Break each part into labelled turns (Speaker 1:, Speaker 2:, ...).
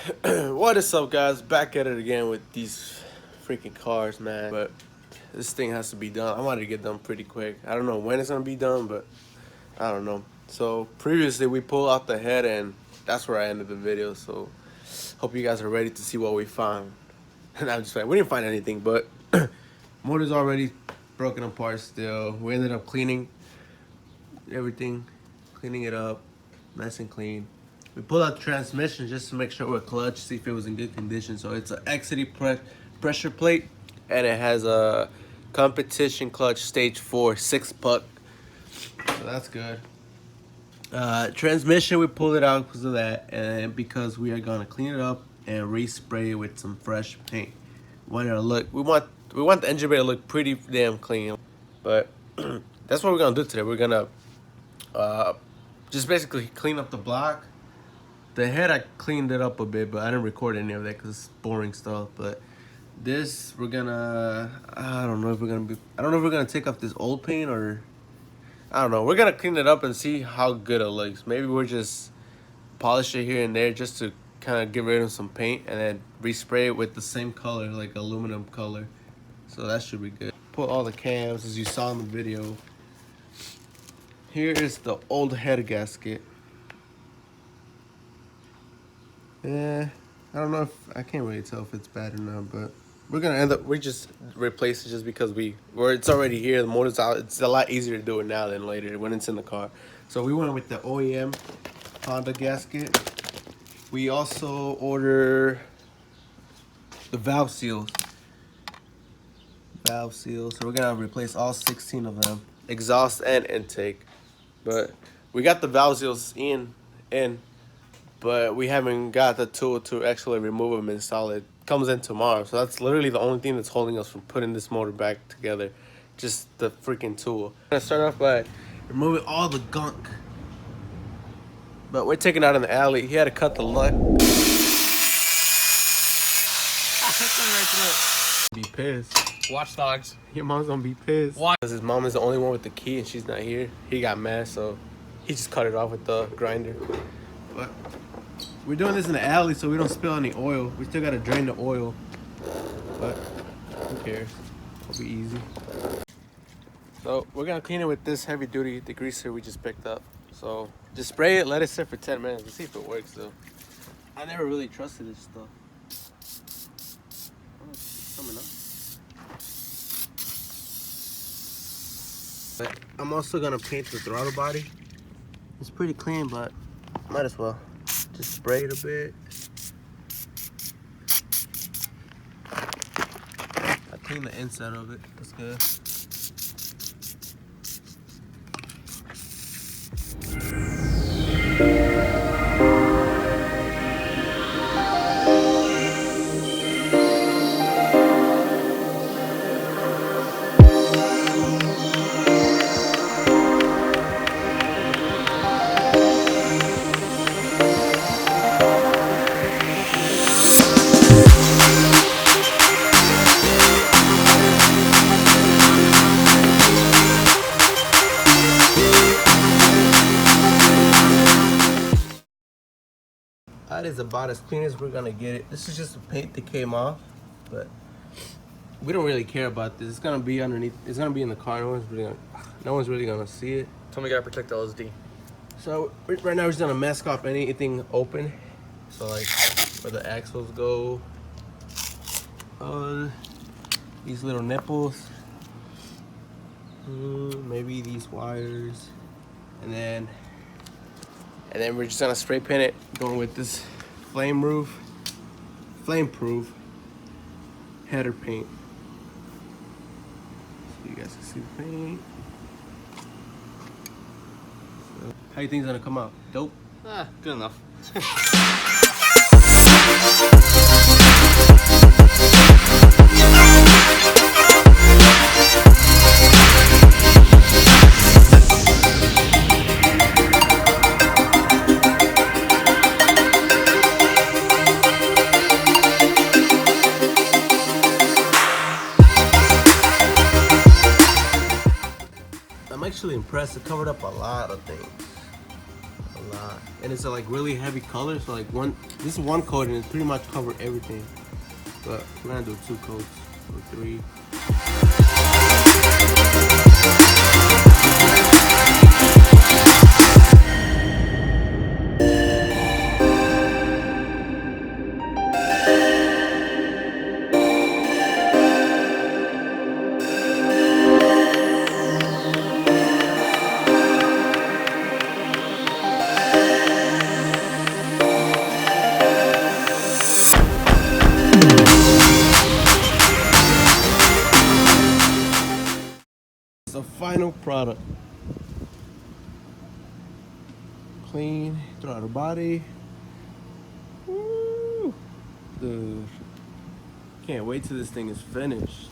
Speaker 1: What is up, guys? Back at it again with these freaking cars, man. But this thing has to be done. I wanted to get done pretty quick. I don't know when it's gonna be done, but I don't know. So previously we pulled out the head, and that's where I ended the video. So hope you guys are ready to see what we found. And I'm just like, we didn't find anything, but motor's already broken apart. Still, we ended up cleaning everything, cleaning it up, nice and clean. We pulled out the transmission just to make sure we're clutch, see if it was in good condition. So it's an XCD pressure plate, and it has a competition clutch stage 4 6-puck. So that's good. Transmission, we pulled it out because of that, and because we are gonna clean it up and respray it with some fresh paint. We want the engine bay to look pretty damn clean, but that's what we're gonna do today. We're gonna just basically clean up the block. The head, I cleaned it up a bit, but I didn't record any of that because it's boring stuff. But this, we're gonna, I don't know if we're gonna take off this old paint, or I don't know. We're gonna clean it up and see how good it looks. Maybe we'll just polish it here and there just to kind of get rid of some paint, and then respray it with the same color, like aluminum color. So that should be good. Put all the cams as you saw in the video. Here is the old head gasket. Yeah, I don't know if I can't really tell if it's bad or not, but we just replace it just because it's already here. The motor's out. It's a lot easier to do it now than later when it's in the car. So we went with the OEM Honda gasket. We also order the valve seals. So we're gonna replace all 16 of them, exhaust and intake. But we got the valve seals in, but we haven't got the tool to actually remove them and install it. Comes in tomorrow, so that's literally the only thing that's holding us from putting this motor back together. Just the freaking tool. I'm gonna start off by removing all the gunk, but we're taking it out in the alley. He had to cut the nut. Be pissed.
Speaker 2: Watchdogs.
Speaker 1: Your mom's gonna be pissed. Why? Because his mom is the only one with the key and she's not here. He got mad, so he just cut it off with the grinder. But we're doing this in the alley so we don't spill any oil. We still gotta drain the oil, but who cares? It'll be easy. So we're gonna clean it with this heavy duty degreaser we just picked up. So just spray it, let it sit for 10 minutes. Let's see if it works though. I never really trusted this stuff. Oh, it's coming up. But I'm also gonna paint the throttle body. It's pretty clean, but might as well just spray it a bit. I cleaned the inside of it. That's good. That is about as clean as we're gonna get it. This is just the paint that came off, but we don't really care about this. It's gonna be underneath. It's gonna be in the car. No one's really gonna see it.
Speaker 2: Tell me, gotta protect the LSD.
Speaker 1: So right now we're just gonna mask off anything open. So like where the axles go, these little nipples, maybe these wires, and then we're just gonna spray paint it, going with this flameproof header paint. So you guys can see the paint. So, how you think it's gonna come out? Dope?
Speaker 2: Good enough.
Speaker 1: I'm actually impressed. It covered up a lot of things. A a lot. And it's a like really heavy color, so like this is one coat and it pretty much covered everything. But we're gonna do 2 coats or 3. The final product. Clean throughout the body. Woo! Dude, can't wait till this thing is finished.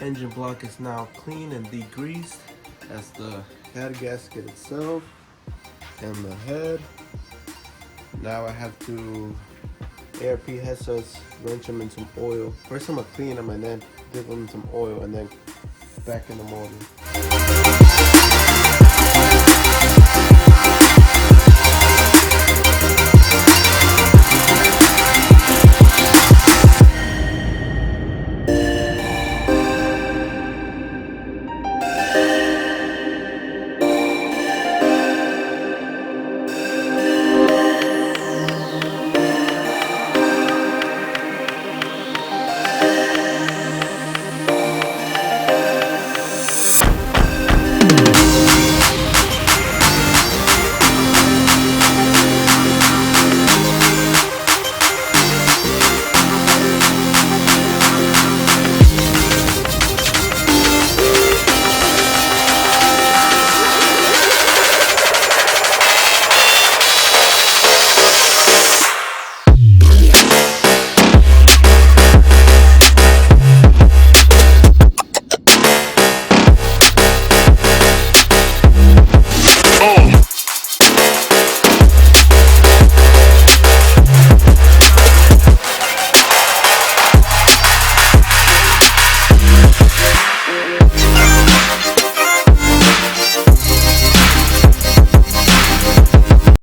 Speaker 1: Engine block is now clean and degreased. That's the head gasket itself and the head. Now I have to ARP headsets, wrench them in some oil. First I'm gonna clean them and then dip them in some oil and then back in the motor.